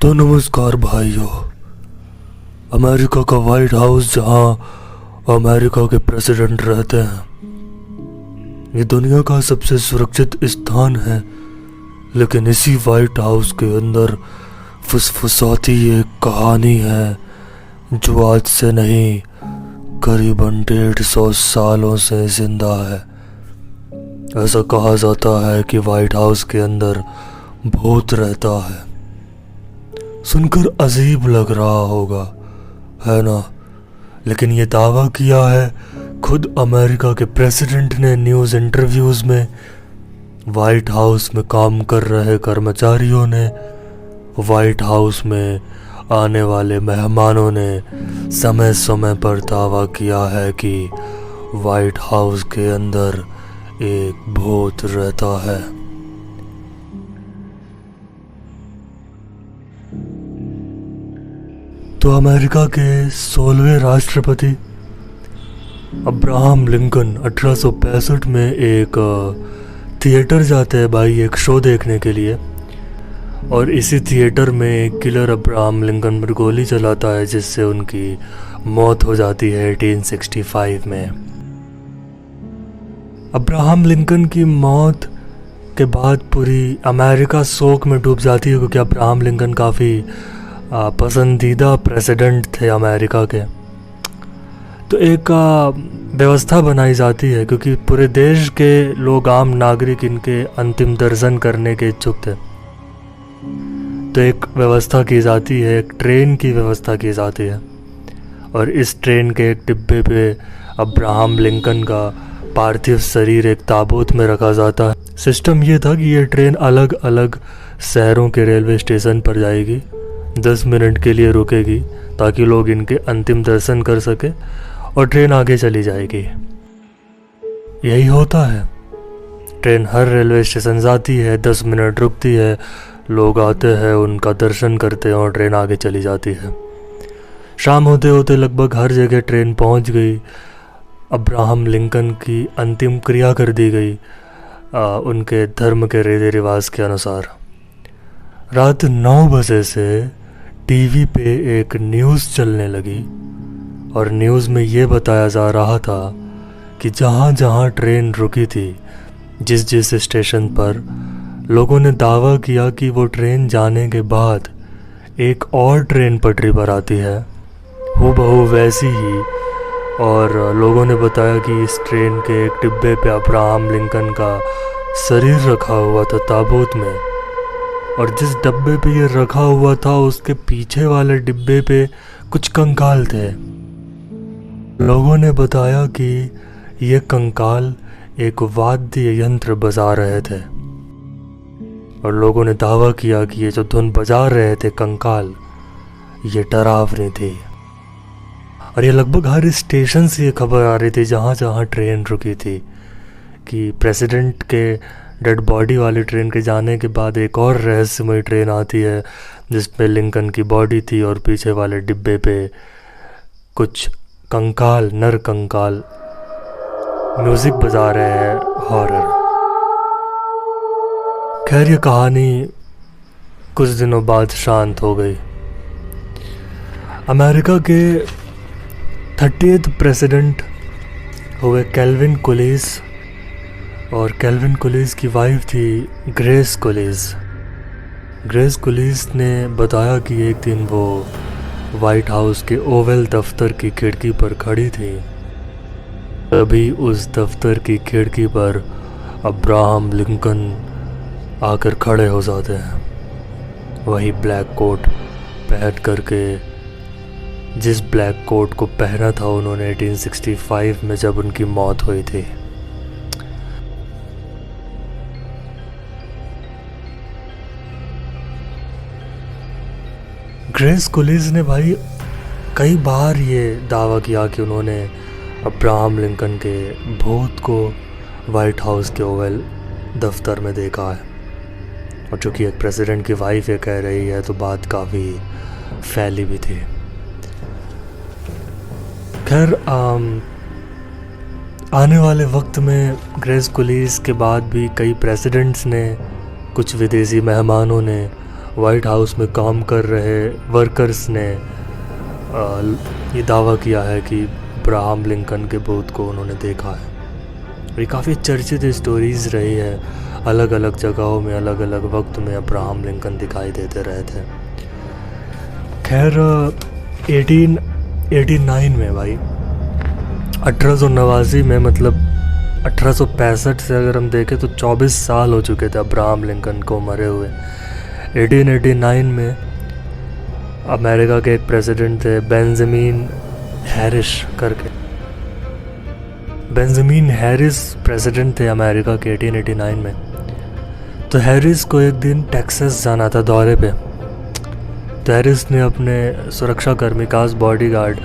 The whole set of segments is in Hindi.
तो नमस्कार भाइयों। अमेरिका का वाइट हाउस, जहां अमेरिका के प्रेसिडेंट रहते हैं, ये दुनिया का सबसे सुरक्षित स्थान है। लेकिन इसी वाइट हाउस के अंदर फुसफुसाती एक कहानी है जो आज से नहीं, करीबन 150 सालों से जिंदा है। ऐसा कहा जाता है कि वाइट हाउस के अंदर भूत रहता है। सुनकर अजीब लग रहा होगा, है ना? लेकिन ये दावा किया है खुद अमेरिका के प्रेसिडेंट ने न्यूज़ इंटरव्यूज़ में। वाइट हाउस में काम कर रहे कर्मचारियों ने, वाइट हाउस में आने वाले मेहमानों ने समय समय पर दावा किया है कि वाइट हाउस के अंदर एक भूत रहता है। तो अमेरिका के 16वें राष्ट्रपति अब्राहम लिंकन 1865 में एक थिएटर जाते हैं भाई, एक शो देखने के लिए। और इसी थिएटर में एक किलर अब्राहम लिंकन पर गोली चलाता है, जिससे उनकी मौत हो जाती है 1865 में। अब्राहम लिंकन की मौत के बाद पूरी अमेरिका शोक में डूब जाती है, क्योंकि अब्राहम लिंकन काफ़ी पसंदीदा प्रेसिडेंट थे अमेरिका के। तो एक व्यवस्था बनाई जाती है, क्योंकि पूरे देश के लोग, आम नागरिक, इनके अंतिम दर्शन करने के इच्छुक थे। तो एक व्यवस्था की जाती है, एक ट्रेन की व्यवस्था की जाती है। और इस ट्रेन के एक डिब्बे पे अब्राहम लिंकन का पार्थिव शरीर एक ताबूत में रखा जाता है। सिस्टम ये था कि ये ट्रेन अलग अलग शहरों के रेलवे स्टेशन पर जाएगी, 10 मिनट के लिए रुकेगी ताकि लोग इनके अंतिम दर्शन कर सके, और ट्रेन आगे चली जाएगी। यही होता है, ट्रेन हर रेलवे स्टेशन जाती है, 10 मिनट रुकती है, लोग आते हैं, उनका दर्शन करते हैं और ट्रेन आगे चली जाती है। शाम होते होते लगभग हर जगह ट्रेन पहुंच गई। अब्राहम लिंकन की अंतिम क्रिया कर दी गई उनके धर्म के रीति रिवाज के अनुसार। रात 9 बजे से टीवी पे एक न्यूज़ चलने लगी, और न्यूज़ में ये बताया जा रहा था कि जहाँ जहाँ ट्रेन रुकी थी, जिस जिस स्टेशन पर, लोगों ने दावा किया कि वो ट्रेन जाने के बाद एक और ट्रेन पटरी पर आती है, हूबहू वैसी ही। और लोगों ने बताया कि इस ट्रेन के एक डिब्बे पे अब्राहम लिंकन का शरीर रखा हुआ था ताबूत में, और जिस डब्बे पे ये रखा हुआ था उसके पीछे वाले डिब्बे पे कुछ कंकाल थे। लोगों ने बताया कि ये कंकाल एक वाद्य यंत्र बजा रहे थे, और लोगों ने दावा किया कि ये जो धुन बजा रहे थे कंकाल, ये डरावनी थी। और ये लगभग हर स्टेशन से ये खबर आ रही थी जहाँ जहाँ ट्रेन रुकी थी, कि प्रेसिडेंट के डेड बॉडी वाली ट्रेन के जाने के बाद एक और रहस्यमय ट्रेन आती है, जिसमें लिंकन की बॉडी थी, और पीछे वाले डिब्बे पे कुछ कंकाल, नर कंकाल, म्यूजिक बजा रहे हैं, हॉरर। खैर, ये कहानी कुछ दिनों बाद शांत हो गई। अमेरिका के 30th प्रेसिडेंट हुए कैल्विन कोलिस, और कैल्विन कोलिस की वाइफ थी ग्रेस कोलिस। ग्रेस कोलिस ने बताया कि एक दिन वो वाइट हाउस के ओवल दफ्तर की खिड़की पर खड़ी थी। तभी उस दफ्तर की खिड़की पर अब्राहम लिंकन आकर खड़े हो जाते हैं, वही ब्लैक कोट पहन करके, जिस ब्लैक कोट को पहना था उन्होंने 1865 में जब उनकी मौत हुई थी। ग्रेस कोलिस ने भाई कई बार ये दावा किया कि उन्होंने अब्राहम लिंकन के भूत को वाइट हाउस के ओवल दफ्तर में देखा है। और चूँकि एक प्रेसिडेंट की वाइफ ये कह रही है, तो बात काफ़ी फैली भी थी। खैर, आने वाले वक्त में ग्रेस कोलिस के बाद भी कई प्रेसिडेंट्स ने, कुछ विदेशी मेहमानों ने वाइट हाउस में काम कर रहे वर्कर्स ने ये दावा किया है कि अब्राहम लिंकन के भूत को उन्होंने देखा है। ये काफ़ी चर्चित स्टोरीज़ रही है, अलग अलग जगहों में अलग अलग वक्त में अब्राहम लिंकन दिखाई देते रहे थे। खैर 1889 में भाई 1889 में, मतलब 1865 से अगर हम देखें तो 24 साल हो चुके थे अब्राहम लिंकन को मरे हुए। 1889 में अमेरिका के एक प्रेसिडेंट थे बेंजामिन हैरिस करके। बेंजामिन हैरिस प्रेसिडेंट थे अमेरिका के 1889 में। तो हैरिस को एक दिन टेक्सास जाना था दौरे पे। तो हैरिस ने अपने सुरक्षाकर्मी खास बॉडीगार्ड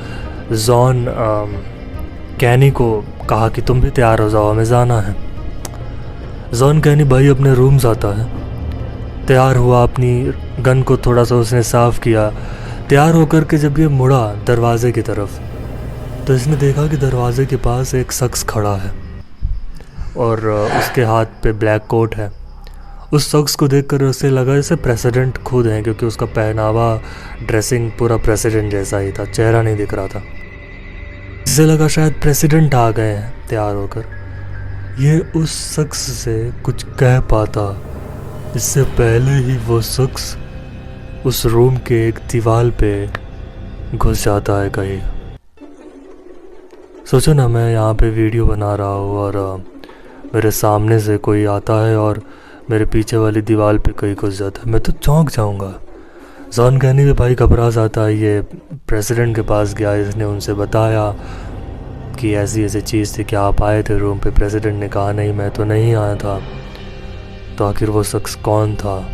जॉन कैनी को कहा कि तुम भी तैयार हो जाओ, हमें जाना है। जॉन कैनी भाई अपने रूम जाता है, तैयार हुआ, अपनी गन को थोड़ा सा उसने साफ़ किया। तैयार होकर के जब ये मुड़ा दरवाजे की तरफ, तो इसने देखा कि दरवाजे के पास एक शख्स खड़ा है और उसके हाथ पे ब्लैक कोट है। उस शख्स को देखकर उसे लगा जैसे प्रेसिडेंट खुद हैं, क्योंकि उसका पहनावा, ड्रेसिंग पूरा प्रेसिडेंट जैसा ही था, चेहरा नहीं दिख रहा था। इसे लगा शायद प्रेसिडेंट आ गए हैं तैयार होकर। ये उस शख्स से कुछ कह पाता इससे पहले ही वो शख्स उस रूम के एक दीवार पे घुस जाता है कहीं। सोचो ना, मैं यहाँ पे वीडियो बना रहा हूँ और मेरे सामने से कोई आता है और मेरे पीछे वाली दीवार पे कहीं घुस जाता है, मैं तो चौंक जाऊँगा। जॉन कैनी भी भाई घबरा जाता है। ये प्रेसिडेंट के पास गया, इसने उनसे बताया कि ऐसी ऐसी चीज़ थी, क्या आप आए थे रूम पे? प्रेसिडेंट ने कहा नहीं, मैं तो नहीं आया था। तो आखिर वो शख्स कौन था?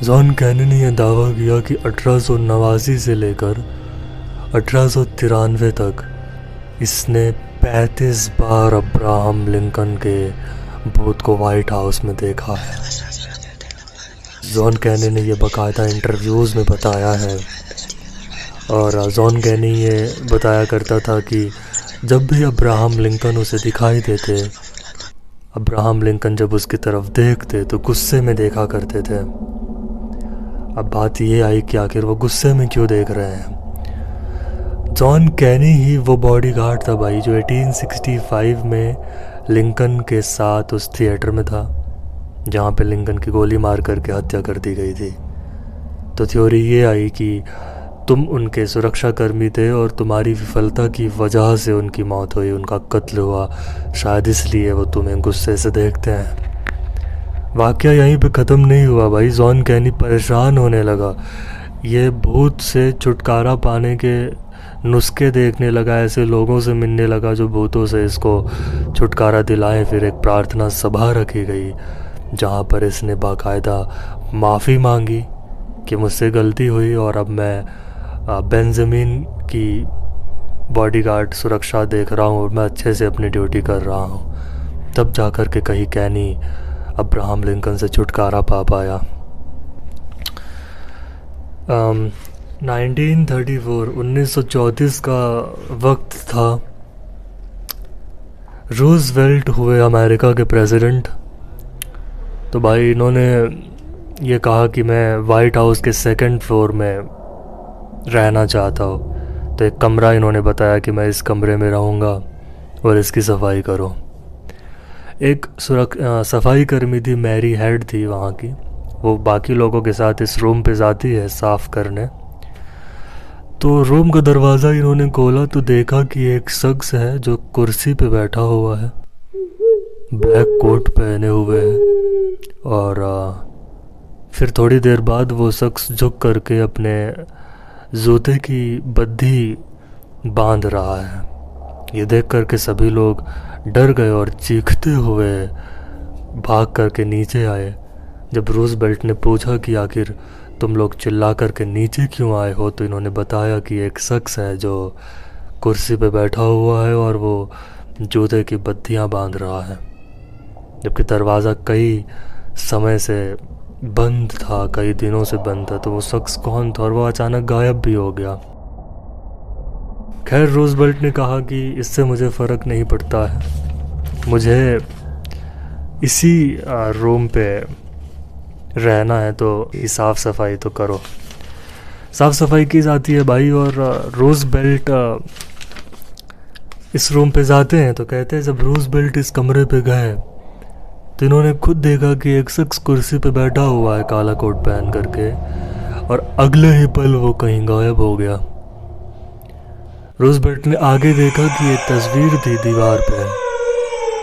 जॉन कैनी ने यह दावा किया कि 1889 से लेकर 1893 तक इसने 35 बार अब्राहम लिंकन के भूत को वाइट हाउस में देखा है। जॉन कैनी ने यह बाकायदा इंटरव्यूज़ में बताया है। और जॉन कैनी ये बताया करता था कि जब भी अब्राहम लिंकन उसे दिखाई देते, अब्राहम लिंकन जब उसकी तरफ देखते तो गुस्से में देखा करते थे। अब बात ये आई कि आखिर वो गुस्से में क्यों देख रहे हैं। जॉन कैनी ही वो बॉडीगार्ड था भाई जो 1865 में लिंकन के साथ उस थिएटर में था जहाँ पे लिंकन की गोली मार करके हत्या कर दी गई थी। तो थ्योरी ये आई कि तुम उनके सुरक्षाकर्मी थे और तुम्हारी विफलता की वजह से उनकी मौत हुई, उनका कत्ल हुआ, शायद इसलिए वो तुम्हें गुस्से से देखते हैं। वाक़या यहीं पे ख़त्म नहीं हुआ भाई। जॉन कैनी परेशान होने लगा, ये भूत से छुटकारा पाने के नुस्खे देखने लगा, ऐसे लोगों से मिलने लगा जो भूतों से इसको छुटकारा दिलाएं। फिर एक प्रार्थना सभा रखी गई जहाँ पर इसने बाकायदा माफ़ी मांगी कि मुझसे गलती हुई और अब मैं बेंजामिन की बॉडीगार्ड सुरक्षा देख रहा हूँ और मैं अच्छे से अपनी ड्यूटी कर रहा हूँ। तब जाकर के कहीं कैनी अब्राहम लिंकन से छुटकारा पा पाया। 1934 का वक्त था। रूजवेल्ट हुए अमेरिका के प्रेसिडेंट। तो भाई इन्होंने ये कहा कि मैं वाइट हाउस के 2nd फ्लोर में रहना चाहता हूँ। तो एक कमरा इन्होंने बताया कि मैं इस कमरे में रहूँगा और इसकी सफाई करो। एक सफाई कर्मी थी, मैरी हेड थी वहाँ की, वो बाकी लोगों के साथ इस रूम पे जाती है साफ़ करने। तो रूम का दरवाज़ा इन्होंने खोला तो देखा कि एक शख्स है जो कुर्सी पे बैठा हुआ है, ब्लैक कोट पहने हुए है। और फिर थोड़ी देर बाद वो शख्स झुक करके अपने जूते की बद्धी बांध रहा है। ये देख करके सभी लोग डर गए और चीखते हुए भाग करके नीचे आए। जब रूजवेल्ट ने पूछा कि आखिर तुम लोग चिल्ला करके नीचे क्यों आए हो, तो इन्होंने बताया कि एक शख्स है जो कुर्सी पे बैठा हुआ है और वो जूते की बत्तियां बांध रहा है। जबकि दरवाज़ा कई समय से बंद था, कई दिनों से बंद था। तो वो शख्स कौन था और वो अचानक गायब भी हो गया। खैर रूजवेल्ट ने कहा कि इससे मुझे फ़र्क नहीं पड़ता है, मुझे इसी रूम पे रहना है तो ये साफ़ सफाई तो करो। साफ़ सफाई की जाती है भाई। और रोज़ बेल्ट इस रूम पे जाते हैं तो कहते हैं जब रोज़ बेल्ट इस कमरे पे गए तो इन्होंने खुद देखा कि एक शख्स कुर्सी पे बैठा हुआ है काला कोट पहन करके, और अगले ही पल वो कहीं गायब हो गया। रोज़ बेल्ट ने आगे देखा कि एक तस्वीर थी दीवार पे।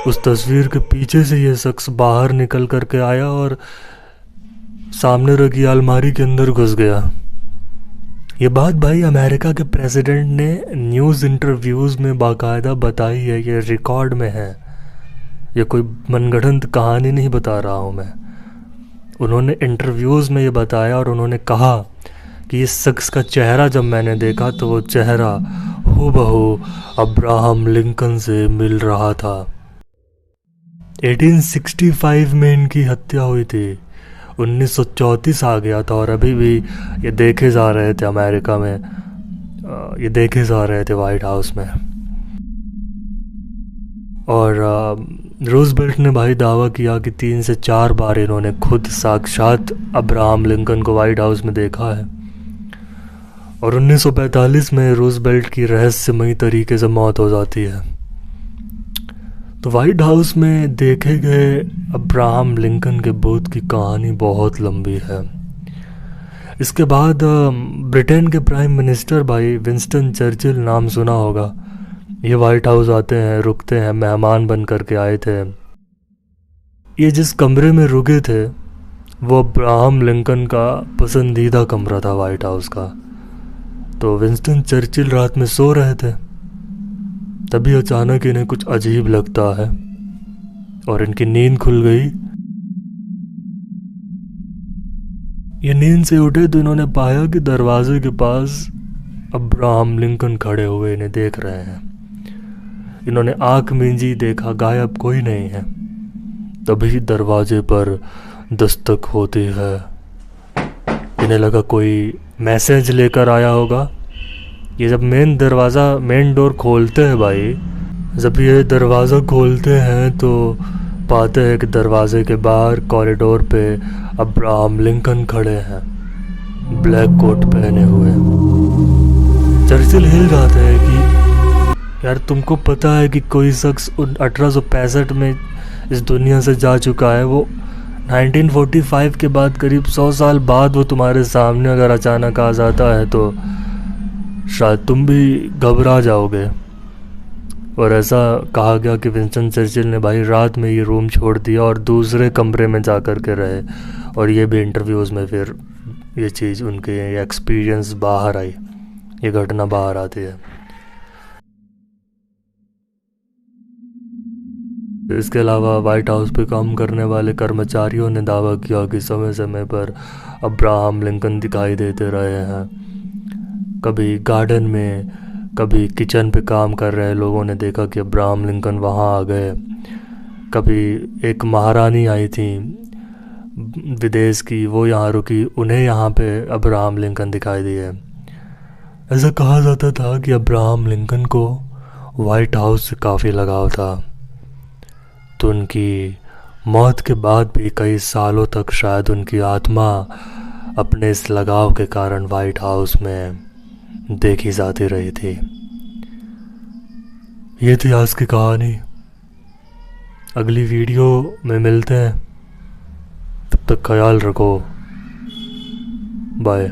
उस तस्वीर के पीछे से ये शख्स बाहर निकल करके आया और सामने रखी अलमारी के अंदर घुस गया। ये बात भाई अमेरिका के प्रेसिडेंट ने न्यूज़ इंटरव्यूज़ में बाकायदा बताई है, ये रिकॉर्ड में है। ये कोई मनगढ़ंत कहानी नहीं बता रहा हूँ मैं। उन्होंने इंटरव्यूज़ में ये बताया और उन्होंने कहा कि इस शख्स का चेहरा जब मैंने देखा तो वो चेहरा हूबहू अब्राहम लिंकन से मिल रहा था। 1865 में इनकी हत्या हुई थी। 1934 आ गया था और अभी भी ये देखे जा रहे थे अमेरिका में, ये देखे जा रहे थे वाइट हाउस में। और रूजवेल्ट ने भाई दावा किया कि 3 से 4 बार इन्होंने खुद साक्षात अब्राहम लिंकन को वाइट हाउस में देखा है। और 1945 में रूजवेल्ट की रहस्यमयी तरीके से मौत हो जाती है। तो वाइट हाउस में देखे गए अब्राहम लिंकन के बुत की कहानी बहुत लंबी है। इसके बाद ब्रिटेन के प्राइम मिनिस्टर भाई विंस्टन चर्चिल, नाम सुना होगा, ये वाइट हाउस आते हैं, रुकते हैं, मेहमान बन करके आए थे। ये जिस कमरे में रुके थे वो अब्राहम लिंकन का पसंदीदा कमरा था वाइट हाउस का। तो विंस्टन चर्चिल रात में सो रहे थे, तभी अचानक इन्हें कुछ अजीब लगता है और इनकी नींद खुल गई। ये नींद से उठे तो इन्होंने पाया कि दरवाजे के पास अब्राहम लिंकन खड़े हुए इन्हें देख रहे हैं। इन्होंने आंख मींजी, देखा गायब, कोई नहीं है। तभी दरवाजे पर दस्तक होती है। इन्हें लगा कोई मैसेज लेकर आया होगा। ये जब मेन डोर खोलते हैं भाई, जब ये दरवाज़ा खोलते हैं तो पाते हैं कि दरवाजे के बाहर कॉरिडोर पे अब्राहम लिंकन खड़े हैं, ब्लैक कोट पहने हुए। चर्चिल हिल जाते हैं कि यार तुमको पता है कि कोई शख्स 1865 में इस दुनिया से जा चुका है। वो 1945 के बाद करीब 100 साल बाद वो तुम्हारे सामने अगर अचानक आ जाता है तो शायद तुम भी घबरा जाओगे। और ऐसा कहा गया कि विंस्टन चर्चिल ने भाई रात में ये रूम छोड़ दिया और दूसरे कमरे में जा कर के रहे। और ये भी इंटरव्यूज़ में फिर ये चीज़ उनके ये एक्सपीरियंस बाहर आई, ये घटना बाहर आती है। इसके अलावा वाइट हाउस पे काम करने वाले कर्मचारियों ने दावा किया कि समय समय पर अब्राहम लिंकन दिखाई देते रहे हैं। कभी गार्डन में, कभी किचन पे काम कर रहे लोगों ने देखा कि अब्राहम लिंकन वहाँ आ गए। कभी एक महारानी आई थी विदेश की, वो यहाँ रुकी, उन्हें यहाँ पे अब्राहम लिंकन दिखाई दिए। ऐसा कहा जाता था कि अब्राहम लिंकन को वाइट हाउस से काफ़ी लगाव था। तो उनकी मौत के बाद भी कई सालों तक शायद उनकी आत्मा अपने इस लगाव के कारण वाइट हाउस में देखी जाती रही थी। ये थी आज की कहानी। अगली वीडियो में मिलते हैं, तब तक ख्याल रखो। बाय।